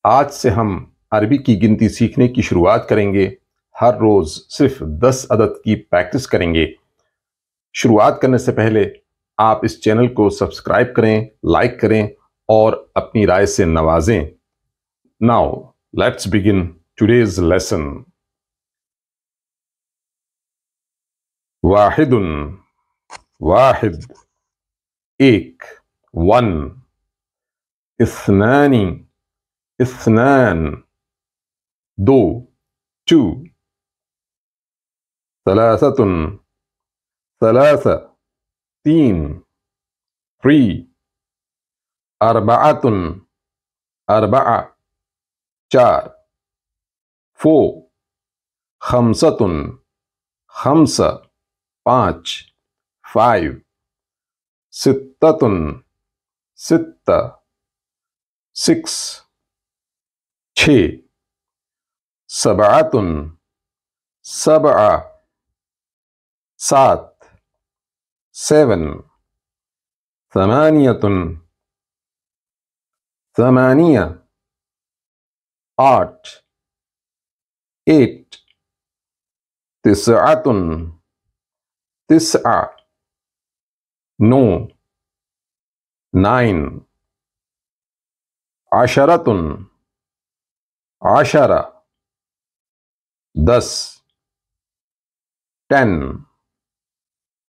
آج سے ہم عربی کی گنتی سیکھنے کی شروعات کریں گے۔ ہر روز صرف 10 عدد کی پریکٹس کریں گے۔ شروعات کرنے سے پہلے آپ اس چینل کو سبسکرائب کریں، لائک کریں اور اپنی رائے سے نوازیں۔ Now, let's begin today's lesson. واحد، واحد، ایک، one. اثنان، اثنان، دو، two. ثلاثة، ثلاثة، تین، three. أربعة، أربعة، چار، four. خمسة، خمسة، پانچ، five. ستة، ستة، six. چھ، سبعة، سبعة، سات، seven. ثمانية، ثمانية، آٹھ، eight. تسعة، تسعة، نو، nine. عشرة، عشرة، دس، ten.